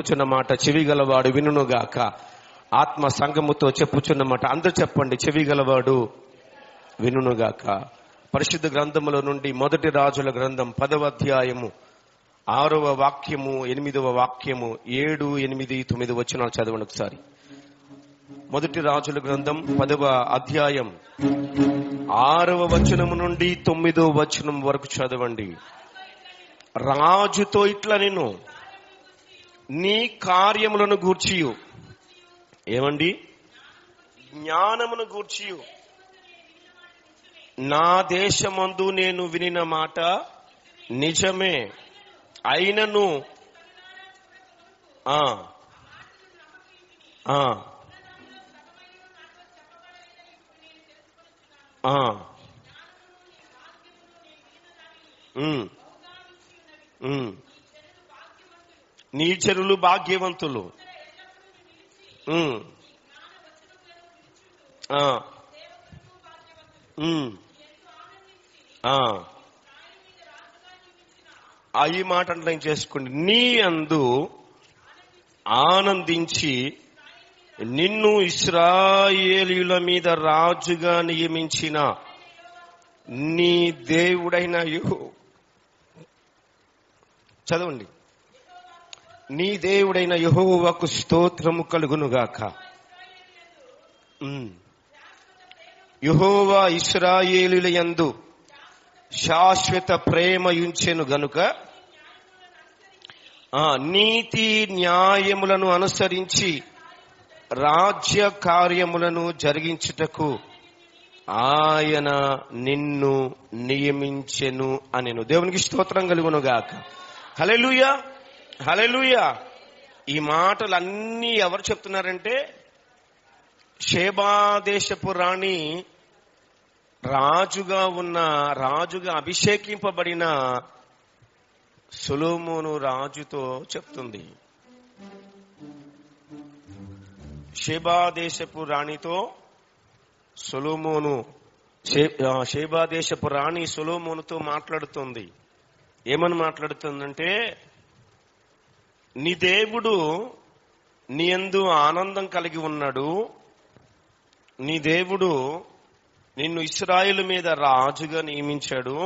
చెప్పుచున్న మాట చెవి గలవాడు వినుగాక. ఆత్మ సంగముతో చెప్పుచున్న మాట అందరూ చెప్పండి, చెవి గలవాడు వినుగాక. పరిశుద్ధ గ్రంథములో నుండి మొదటి రాజుల గ్రంథం 10వ అధ్యాయము 6వ వాక్యము 8వ వాక్యము 7, 8, 9 వచనాలు చదవండి ఒకసారి. మొదటి రాజుల గ్రంథం 10వ అధ్యాయం 6వ వచనము నుండి 9వ వచనం వరకు చదవండి. రాజుతో ఇట్లా నేను నీ కార్యములను గూర్చియు, ఏమండి, జ్ఞానమును గూర్చియు నా దేశమందు నేను వినిన మాట నిజమే, అయినను నీచరులు భాగ్యవంతులు, ఈ మాట అంటే చేసుకోండి. నీ అందు ఆనందించి నిన్ను ఇశ్రాయేలీయుల మీద రాజుగా నియమించిన నీ దేవుడైన చదవండి, నీ దేవుడైన యెహోవాకు స్తోత్రము కలుగునుగాక. యెహోవా ఇశ్రాయేలీయుల యందు శాశ్వత ప్రేమ ఉంచెను గనుక నీతి న్యాయములను అనుసరించి రాజ్య కార్యములను జరిగించుటకు ఆయన నిన్ను నియమించెను అనెను. దేవునికి స్తోత్రం కలుగునుగాక. హల్లెలూయా, హల్లెలూయా. ఈ మాటలన్నీ ఎవరు చెప్తున్నారంటే, షేబా దేశపు రాణి రాజుగా అభిషేకింపబడిన సొలొమోను రాజుతో చెప్తుంది. షేబా దేశపు రాణితో షేబా దేశపు రాణి సొలొమోనుతో మాట్లాడుతుంది. ఏమని మాట్లాడుతుందంటే, నీ దేవుడు నీ యందు ఆనందం కలిగి ఉన్నాడు, నీ దేవుడు నిన్ను ఇశ్రాయేలు మీద రాజుగా నియమించాడు,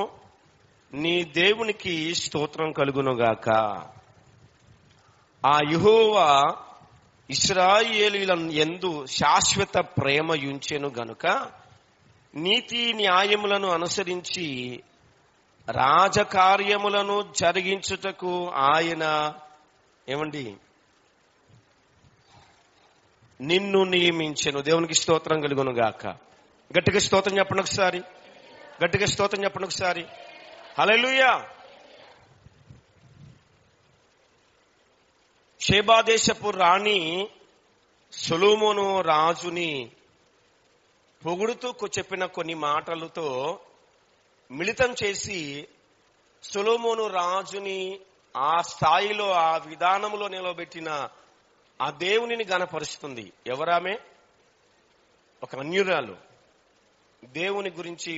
నీ దేవునికి స్తోత్రం కలుగునుగాక. ఆ యెహోవా ఇశ్రాయేలీయుల యందు శాశ్వత ప్రేమ ఉంచెను గనుక నీతి న్యాయములను అనుసరించి రాజకార్యములను జరిగించుటకు ఆయన ఏమండి నిన్ను నియమించెను. దేవునికి స్తోత్రం కలుగునుగాక. గట్టిగా స్తోత్రం చెప్పండి ఒకసారి, గట్టిగా స్తోత్రం చెప్పండి ఒకసారి. హల్లెలూయా. షేబా దేశపు రాణి సొలొమోను రాజుని పొగుడుతూ చెప్పిన కొన్ని మాటలతో మిళితం చేసి సొలొమోను రాజుని ఆ స్థాయిలో, ఆ విధానంలో నిలబెట్టిన ఆ దేవునిని గణపరుస్తుంది. ఎవరామె? ఒక అన్యురాలు, దేవుని గురించి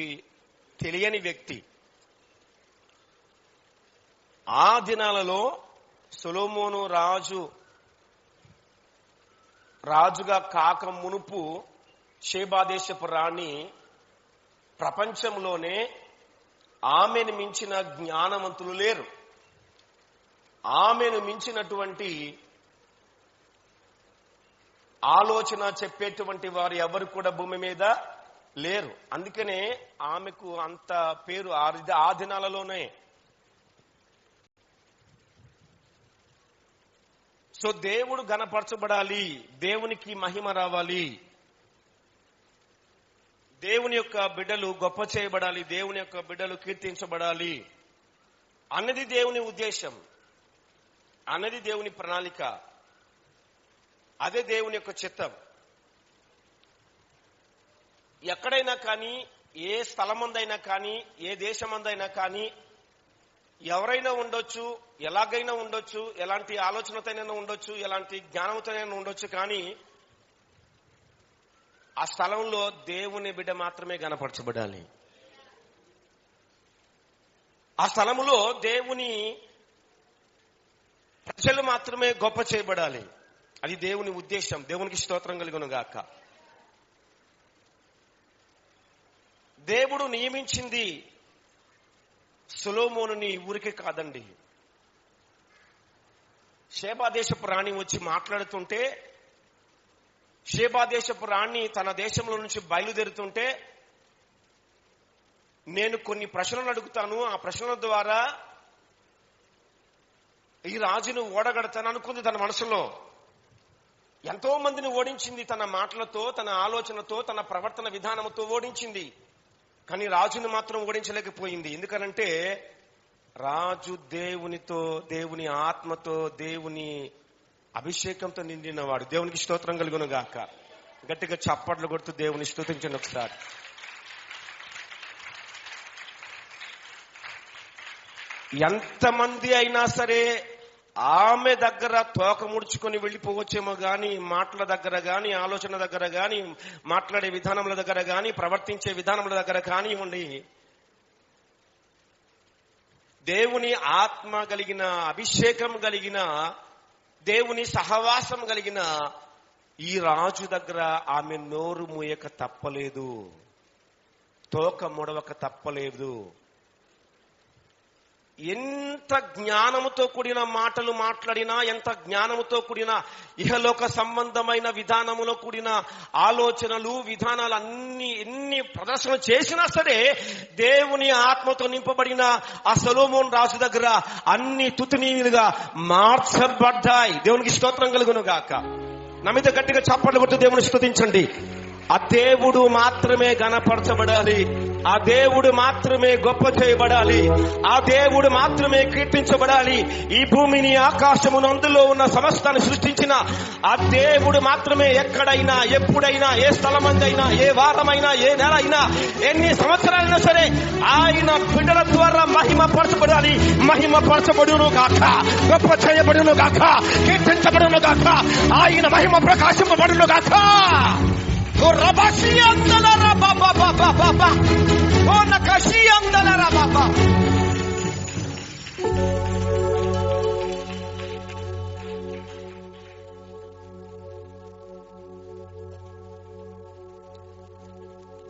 తెలియని వ్యక్తి. ఆ దినాలలో సొలొమోను రాజుగా కాక మునుపు షేబా దేశపు రాణి ప్రపంచంలోనే ఆమెను మించిన జ్ఞానవంతులు లేరు, ఆమెను మించినటువంటి ఆలోచన చెప్పేటువంటి వారు ఎవరు కూడా భూమి మీద లేరు. అందుకనే ఆమెకు అంత పేరు ఆ దినాలలోనే. సో దేవుడు గణపరచబడాలి, దేవునికి మహిమ రావాలి, దేవుని యొక్క బిడ్డలు గొప్ప చేయబడాలి, దేవుని యొక్క బిడ్డలు కీర్తించబడాలి అన్నది దేవుని ఉద్దేశం, అన్నది దేవుని ప్రణాళిక, అదే దేవుని యొక్క చిత్తం. ఎక్కడైనా కానీ, ఏ స్థలమందైనా కానీ, ఏ దేశమందైనా కానీ ఎవరైనా ఉండొచ్చు, ఎలాగైనా ఉండొచ్చు, ఎలాంటి ఆలోచనతోనైనా ఉండొచ్చు, ఎలాంటి జ్ఞానంతోనైనా ఉండొచ్చు, కానీ ఆ స్థలంలో దేవుని బిడ్డ మాత్రమే గణపరచబడాలి. ఆ స్థలములో దేవుని ప్రజలు మాత్రమే గొప్ప చేయబడాలి. అది దేవుని ఉద్దేశం. దేవునికి స్తోత్రం కలుగును గాక. దేవుడు నియమించింది సొలొమోనుని ఊరికే కాదండి. షేబా దేశపు రాణి వచ్చి మాట్లాడుతుంటే, షేబా దేశపు రాణి తన దేశంలో నుంచి బయలుదేరుతుంటే, నేను కొన్ని ప్రశ్నలు అడుగుతాను, ఆ ప్రశ్నల ద్వారా ఈ రాజును ఓడగడతాను అనుకుంది తన మనసులో. ఎంతో మందిని ఓడించింది తన మాటలతో, తన ఆలోచనతో, తన ప్రవర్తన విధానంతో ఓడించింది. కానీ రాజును మాత్రం ఓడించలేకపోయింది. ఎందుకనంటే రాజు దేవునితో, దేవుని ఆత్మతో, దేవుని అభిషేకంతో నిండినవాడు. దేవునికి స్తోత్రం కలుగును గాక. గట్టిగా చప్పట్లు కొడుతూ దేవుని స్తుతించండి ఒకసారి. ఎంతమంది అయినా సరే ఆమె దగ్గర తోక ముడుచుకొని వెళ్ళిపోవచ్చేమో గాని, మాటల దగ్గర గాని, ఆలోచన దగ్గర గాని, మాట్లాడే విధానముల దగ్గర గాని, ప్రవర్తించే విధానముల దగ్గర కానివ్వండి, దేవుని ఆత్మ కలిగిన, అభిషేకం కలిగిన, దేవుని సహవాసం కలిగిన ఈ రాజు దగ్గర ఆమె నోరు మూయక తప్పలేదు, తోక ముడవక తప్పలేదు. ఎంత జ్ఞానముతో కూడిన మాటలు మాట్లాడినా, ఎంత జ్ఞానముతో కూడిన ఇహలోక సంబంధమైన విధానములో కూడిన ఆలోచనలు, విధానాలు ఎన్ని ప్రదర్శన చేసినా సరే, దేవుని ఆత్మతో నింపబడిన ఆ సొలొమోను రాజు దగ్గర అన్ని తుతినీలుగా మార్చబడ్డాయి. దేవునికి స్తోత్రం కలుగును గాక. నా మీద గట్టిగా చప్పట్లు కొట్టు దేవుని స్తుతించండి. ఆ దేవుడు మాత్రమే ఘనపరచబడాలి, ఆ దేవుడు మాత్రమే గొప్ప చేయబడాలి, ఆ దేవుడు మాత్రమే కీర్తించబడాలి. ఈ భూమిని, ఆకాశమును, అందులో ఉన్న సమస్తాన్ని సృష్టించిన ఆ దేవుడు మాత్రమే ఎక్కడైనా, ఎప్పుడైనా, ఏ స్థలమందైనా, ఏ వారమైనా, ఏ నెల అయినా, ఎన్ని సంవత్సరాలైనా సరే ఆయన బిడ్డల ద్వారా మహిమ పరచబడాలి. మహిమ పరచబడును గాక, గొప్ప చేయబడును గాక, కీర్తించబడును గాక, ఆయన మహిమ ప్రకాశింపబడును గాక.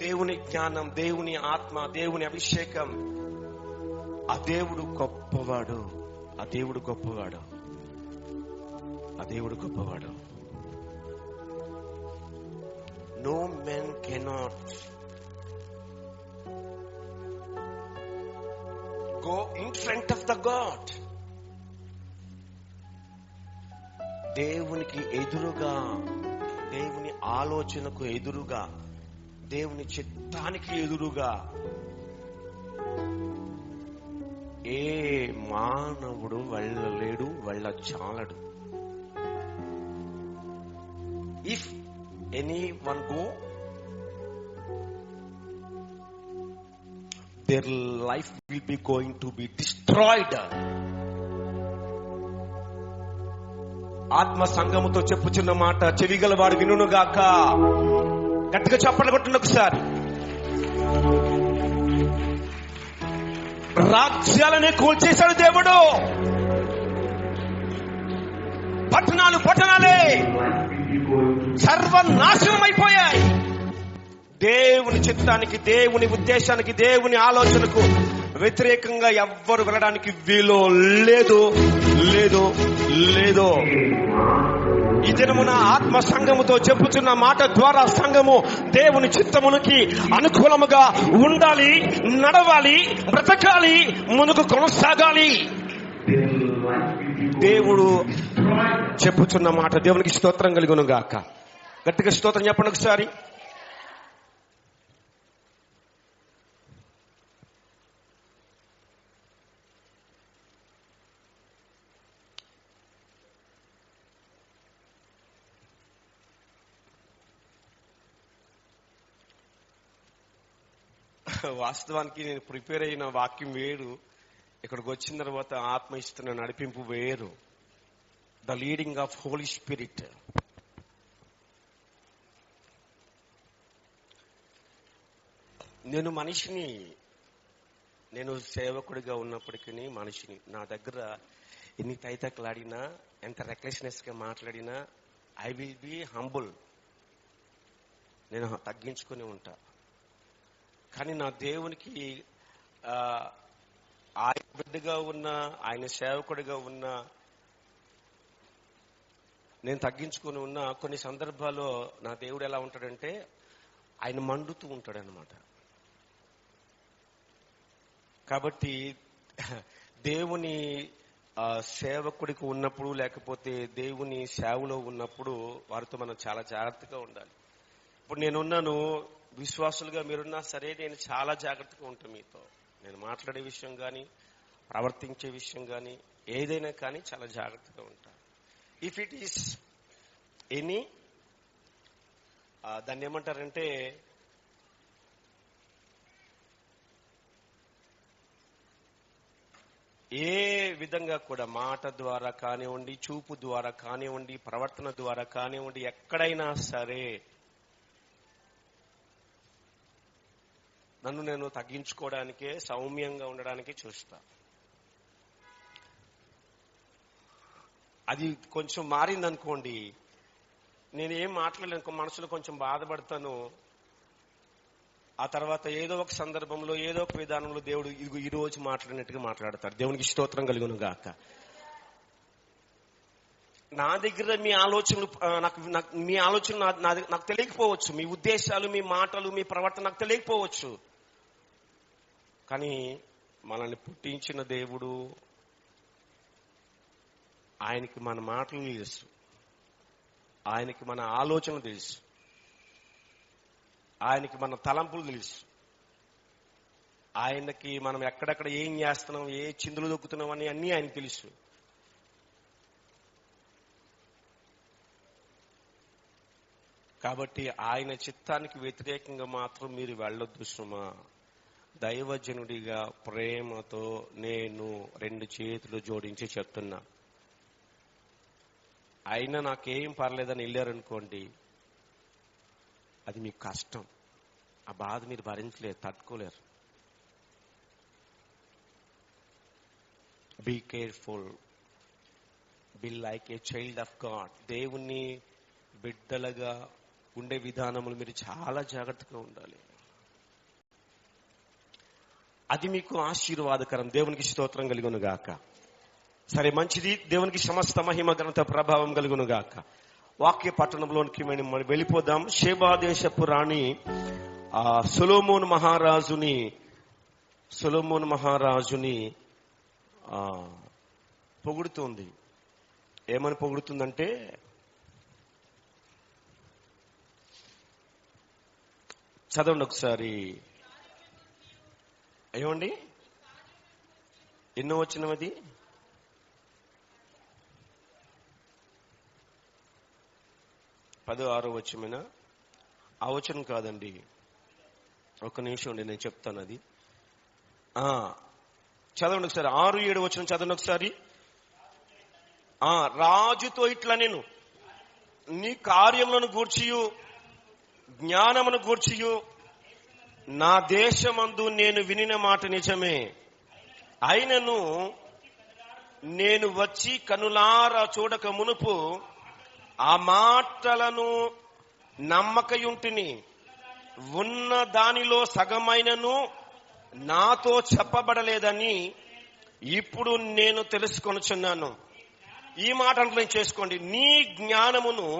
దేవుని జ్ఞానం, దేవుని ఆత్మ, దేవుని అభిషేకం. ఆ దేవుడు గొప్పవాడు, ఆ దేవుడు గొప్పవాడు, ఆ దేవుడు గొప్పవాడు. No man cannot go in front of the God. దేవునికి ఎదురుగా, దేవుని ఆలోచనకు ఎదురుగా, దేవుని చిత్తానికి ఎదురుగా ఏ మానవుడు వెళ్ళలేడు, వెళ్ళచాలడు. If anyone go, their life will be going to be destroyed. ఆత్మ సంఘముతో చెప్పుచున్న మాట చెవిగలవాడు వినుగాక. గట్టిగా చప్పట్లు కొట్టండి ఒకసారి. రాజ్యాలనే కూల్చేశాడు దేవుడు. పట్టణాలే సర్వనాశనం అయిపోయాయి. దేవుని చిత్తానికి, దేవుని ఉద్దేశానికి, దేవుని ఆలోచనకు వ్యతిరేకంగా ఎవ్వరు వెళ్ళడానికి వీలు లేదు, లేదు, లేదు. ఈ దినమున ఆత్మ సంఘముతో చెప్పుచున్న మాట ద్వారా సంఘము దేవుని చిత్తమునికి అనుకూలముగా ఉండాలి, నడవాలి, బ్రతకాలి, మునుకు కొనసాగాలి. దేవుడు చెప్పుచున్న మాట దేవునికి స్తోత్రం కలుగును గాక. గట్టిగా స్తోత్రం చెప్పండి ఒకసారి. వాస్తవానికి నేను ప్రిపేర్ అయిన వాక్యం వేరు, ఇక్కడికి వచ్చిన తర్వాత ఆత్మ ఇస్తున్న నడిపింపు వేరు. The leading of Holy Spirit. నేను మనిషిని, నేను సేవకుడిగా ఉన్నప్పటికీ మనిషిని. నా దగ్గర ఎన్ని తైతక్కలాడినా, ఎంత రెక్లెస్నెస్ గా మాట్లాడినా, ఐ విల్ బి హంబుల్. నేను తగ్గించుకొని ఉంటా. కానీ నా దేవునికి ఆయన బిడ్డగా ఉన్నా, ఆయన సేవకుడిగా ఉన్నా, నేను తగ్గించుకొని ఉన్నా, కొన్ని సందర్భాల్లో నా దేవుడు ఎలా ఉంటాడంటే ఆయన మండుతూ ఉంటాడనమాట. కాబట్టి దేవుని సేవకుడికి ఉన్నప్పుడు, లేకపోతే దేవుని సేవలో ఉన్నప్పుడు వారితో మనం చాలా జాగ్రత్తగా ఉండాలి. ఇప్పుడు నేనున్నాను, విశ్వాసులుగా మీరున్నా సరే, నేను చాలా జాగ్రత్తగా ఉంటాను మీతో. నేను మాట్లాడే విషయం కానీ, ప్రవర్తించే విషయం కానీ, ఏదైనా కానీ చాలా జాగ్రత్తగా ఉంటాను. ఇఫ్ ఇట్ ఈస్ ఎనీ దాన్ని ఏమంటారంటే ఏ విధంగా కూడా మాట ద్వారా కానివ్వండి, చూపు ద్వారా కానివ్వండి, ప్రవర్తన ద్వారా కానివ్వండి, ఎక్కడైనా సరే నన్ను నేను తగ్గించుకోవడానికే, సౌమ్యంగా ఉండడానికి చూస్తా. అది కొంచెం మారిందనుకోండి, నేనేం మాట్లాడలేను, మనసులో కొంచెం బాధపడతాను. ఆ తర్వాత ఏదో ఒక సందర్భంలో, ఏదో ఒక విధానంలో దేవుడు ఈ రోజు మాట్లాడినట్టుగా మాట్లాడతాడు. దేవునికి స్తోత్రం కలుగును గాక. నా దగ్గర మీ ఆలోచనలు, మీ ఆలోచనలు నాకు తెలియకపోవచ్చు, మీ ఉద్దేశాలు, మీ మాటలు, మీ ప్రవర్తన నాకు తెలియకపోవచ్చు. కానీ మనల్ని పుట్టించిన దేవుడు, ఆయనకి మన మాటలు తెలుసు, ఆయనకి మన ఆలోచనలు తెలుసు, ఆయనకి మన తలంపులు తెలుసు, ఆయనకి మనం ఎక్కడెక్కడ ఏం చేస్తున్నాం, ఏ చిందులు దొక్కుతున్నాం అని అన్నీ ఆయనకు తెలుసు. కాబట్టి ఆయన చిత్తానికి వ్యతిరేకంగా మాత్రం మీరు వెళ్ళొద్దు సుమా. దైవజనుడిగా ప్రేమతో నేను 2 చేతులు జోడించి చెప్తున్నా. అయినా నాకేం పర్లేదని వెళ్ళారనుకోండి, అది మీకు కష్టం. ఆ బాధ మీరు భరించలేరు, తట్టుకోలేరు. Be careful, be like a child of God. దేవుణ్ణి బిడ్డలుగా ఉండే విధానములు మీరు చాలా జాగ్రత్తగా ఉండాలి. అది మీకు ఆశీర్వాదకరం. దేవునికి స్తోత్రం కలుగును గాక. సరే, మంచిది. దేవునికి సమస్త మహిమ ఘనత ప్రభావం కలుగును గాక. వాక్య పట్టణంలోనికి మనం వెళ్ళిపోదాం. షేబా దేశపు రాణి సొలొమోను మహారాజుని పొగుడుతుంది. ఏమని పొగుడుతుందంటే, చదవండి ఒకసారి. ఏమండి, ఎన్నో వచనమది? 16వ వచనమేనా? ఆ వచనం కాదండి, ఒక్క నిమిషం ఉండి నేను చెప్తాను. అది చదవండి ఒకసారి. 6-7 వచనం చదవండి ఒకసారి. రాజుతో ఇట్లా, నేను నీ కార్యములను గూర్చియు జ్ఞానమును గూర్చియు నా దేశమందు నేను వినిన మాట నిజమే. అయినను నేను వచ్చి కనులారా చూడక మునుపు ఆ మాటలను నమ్మకయుంటిని. ఉన్న దానిలో సగమైనను నాతో చెప్పబడలేదని ఇప్పుడు నేను తెలుసుకొనుచున్నాను. ఈ మాట అంటే చేసుకోండి. నీ జ్ఞానమును,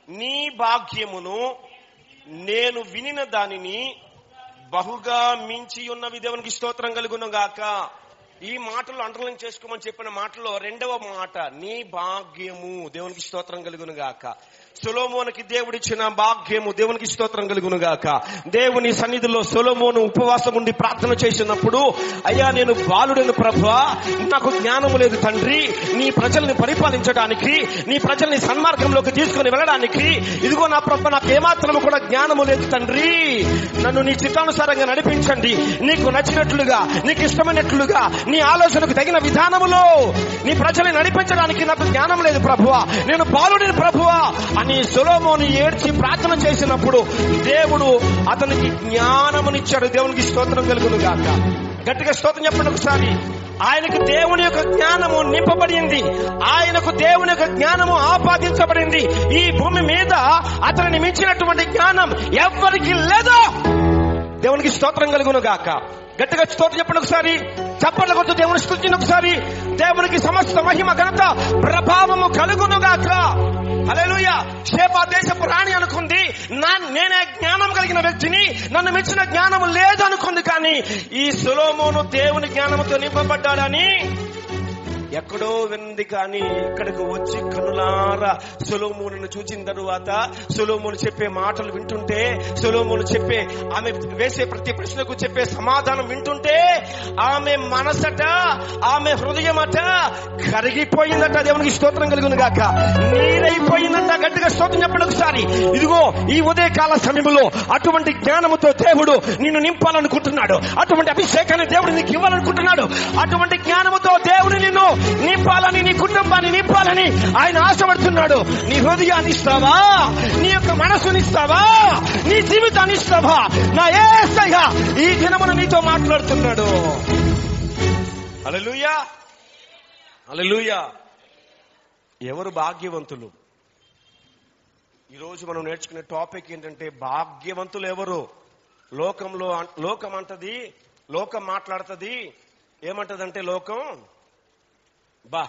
నీ భాగ్యమును నేను వినిన దానిని బహుగా మించి ఉన్నవి. దేవునికి స్తోత్రం కలుగును గాక. ఈ మాటలు అండర్లైన్ చేసుకోమని చెప్పిన మాటలో 2వ మాట, నీ భాగ్యము. దేవునికి స్తోత్రం కలుగును గాక. సొలొమోనుకి దేవుడిచ్చిన భాగ్యము. దేవునికి స్తోత్రం కలుగును గాక. దేవుని సన్నిధిలో సొలొమోను ఉపవాసం ఉండి ప్రార్థన చేసినప్పుడు, అయ్యా నేను బాలుడను ప్రభువా, నాకు జ్ఞానము లేదు తండ్రి, నీ ప్రజల్ని పరిపాలించడానికి, నీ ప్రజల్ని సన్మార్గంలోకి తీసుకుని వెళ్ళడానికి, ఇదిగో నా ప్రభు నాకు ఏమాత్రము కూడా జ్ఞానము లేదు తండ్రి, నన్ను నీ చిత్తానుసారంగా నడిపించండి, నీకు నచ్చినట్లుగా, నీకు ఇష్టమైనట్లుగా, నీ ఆలోచనకు తగిన విధానములో నీ ప్రజల్ని నడిపించడానికి నాకు జ్ఞానం లేదు ప్రభువా, నేను బాలుడిని ప్రభువా అని సొలొమోను ఏడ్చి ప్రార్థన చేసినప్పుడు దేవుడు అతనికి జ్ఞానమునిచ్చాడు. దేవునికి స్తోత్రం కలుగును గాక. గట్టిగా స్తోత్రం చెప్పండి ఒకసారి. ఆయనకు దేవుని యొక్క జ్ఞానము నింపబడింది, ఆయనకు దేవుని యొక్క జ్ఞానము ఆపాదించబడింది. ఈ భూమి మీద అతనిని మించినటువంటి జ్ఞానం ఎవ్వరికి లేదు. దేవునికి స్తోత్రం కలుగును గాక. గట్టిగా స్తోత్రం చెప్పండి ఒకసారి. చప్పట్ల కొట్టు దేవుని స్తుతించండి ఒకసారి. దేవునికి సమస్త మహిమ ఘనత ప్రభావము కలుగును గాక. హల్లెలూయా. షేబా దేశపు రాణి అనుకుంది, నేనే జ్ఞానం కలిగిన వ్యక్తిని, నన్ను మించిన జ్ఞానము లేదు అనుకుంది. కానీ ఈ సొలొమోను దేవుని జ్ఞానముతో నింపబడ్డాడని ఎక్కడో వింది. కానీ ఇక్కడికి వచ్చి కనులారా సొలొమోనును చూచిన తరువాత సొలొమోను చెప్పే మాటలు వింటుంటే, సొలొమోను చెప్పే ఆమె వేసే ప్రతి ప్రశ్నకు చెప్పే సమాధానం వింటుంటే ఆమె మనసట, ఆమె హృదయమట కరిగిపోయిందట. దేవునికి స్తోత్రం కలుగును గాక. నీరైపోయిందట. గట్టిగా స్తోత్రం చెప్పండి ఒకసారి. ఇదిగో ఈ ఉదయకాల సమయంలో అటువంటి జ్ఞానముతో దేవుడు నిన్ను నింపాలనుకుంటున్నాడు. అటువంటి అభిషేకాన్ని దేవుడు నీకు ఇవ్వాలనుకుంటున్నాడు. అటువంటి జ్ఞానముతో దేవుడు నిన్ను నింపాలని, నీ కుటుంబాన్ని నింపాలని ఆయన ఆశపడుతున్నాడు. నీ హృదయాన్ని ఇస్తావా? నీ యొక్క మనసుని ఇస్తావా? నీ జీవితాన్ని ఇస్తావా? నా యేసయ్య ఈ దినమున నీతో మాట్లాడుతున్నాడు. హల్లెలూయా, హల్లెలూయా. ఎవరు భాగ్యవంతులు? ఈరోజు మనం నేర్చుకునే టాపిక్ ఏంటంటే భాగ్యవంతులు ఎవరు? లోకం అంటది, లోకం మాట్లాడుతుంది. ఏమంటదంటే లోకం, బా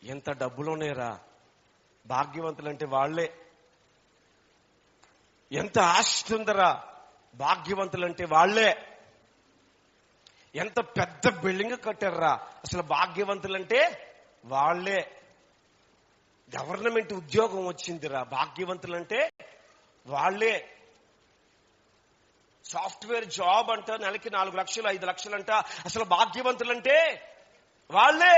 ఎంత డబ్బులున్నాయిరా, భాగ్యవంతులంటే వాళ్లే. ఎంత ఆస్తి ఉందరా, భాగ్యవంతులంటే వాళ్లే. ఎంత పెద్ద బిల్డింగ్ కట్టారా, అసలు భాగ్యవంతులంటే వాళ్లే. గవర్నమెంట్ ఉద్యోగం వచ్చిందిరా, భాగ్యవంతులంటే వాళ్లే. సాఫ్ట్వేర్ జాబ్ అంట, నెలకి 4 లక్షలు 5 లక్షలు అంట, అసలు భాగ్యవంతులంటే వాళ్లే.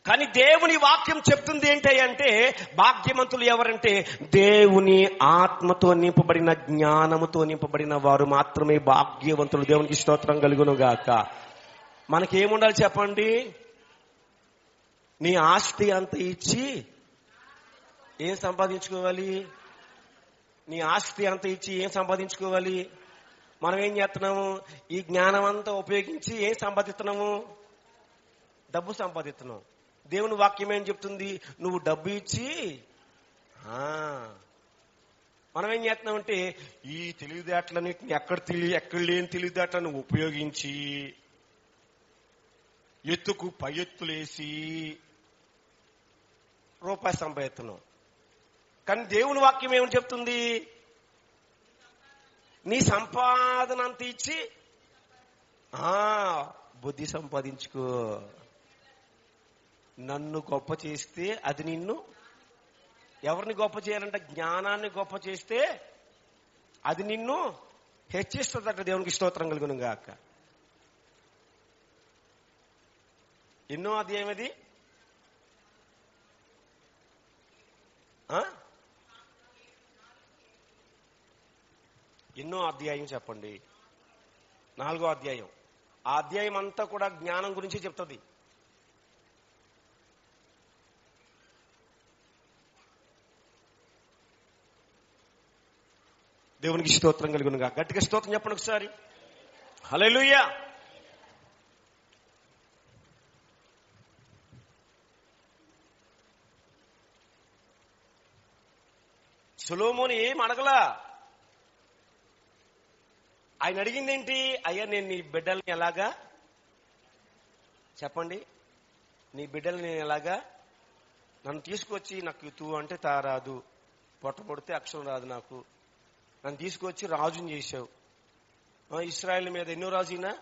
కానీ దేవుని వాక్యం చెప్తుంది ఏంటంటే భాగ్యవంతులు ఎవరంటే దేవుని ఆత్మతో నింపబడిన, జ్ఞానముతో నింపబడిన వారు మాత్రమే భాగ్యవంతులు. దేవునికి స్తోత్రం కలుగును గాక. మనకేముండాలి చెప్పండి? నీ ఆస్తి అంత ఇచ్చి ఏం సంపాదించుకోవాలి? నీ ఆస్తి అంత ఇచ్చి ఏం సంపాదించుకోవాలి? మనం ఏం చేస్తున్నాము? ఈ జ్ఞానం అంతా ఉపయోగించి ఏం సంపాదిస్తున్నాము? డబ్బు సంపాదిస్తున్నాం. దేవుని వాక్యం ఏం చెప్తుంది? నువ్వు డబ్బు ఇచ్చి మనం ఏం చేస్తున్నామంటే ఈ తెలివితేటలన్నింటినీ ఎక్కడ లేని తెలివితేటలను ఉపయోగించి ఎత్తుకు పై ఎత్తులేసి రూపాయి సంపాదిస్తున్నాం. కానీ దేవుని వాక్యం ఏమని చెప్తుంది? నీ సంపాదన అంత ఇచ్చి బుద్ధి సంపాదించుకో. నన్ను గొప్ప చేస్తే అది నిన్ను, ఎవరిని గొప్ప చేయాలంటే జ్ఞానాన్ని గొప్ప చేస్తే అది నిన్ను హెచ్చిస్తుందట. దేవునికి స్తోత్రం కలుగును గాక. ఎన్నో అధ్యాయం అది? ఎన్నో అధ్యాయం చెప్పండి? 4వ అధ్యాయం. ఆ అధ్యాయం అంతా కూడా జ్ఞానం గురించి చెప్తుంది. దేవునికి స్తోత్రం కలుగునుగా. గట్టిగా స్తోత్రం చెప్పండి ఒకసారి. హల్లెలూయా. సొలొమోను ఏం అడగలా. ఆయన అడిగింది ఏంటి? అయ్యా నేను నీ బిడ్డల్ని ఎలాగా, చెప్పండి, నీ బిడ్డల్ని నేను ఎలాగా, నన్ను తీసుకొచ్చి నాకు తూ అంటే తా రాదు, పొట్ట పొడితే అక్షరం రాదు నాకు, నన్ను తీసుకొచ్చి రాజుని చేశావు. ఇశ్రాయేల్ మీద ఎన్నో రాజునా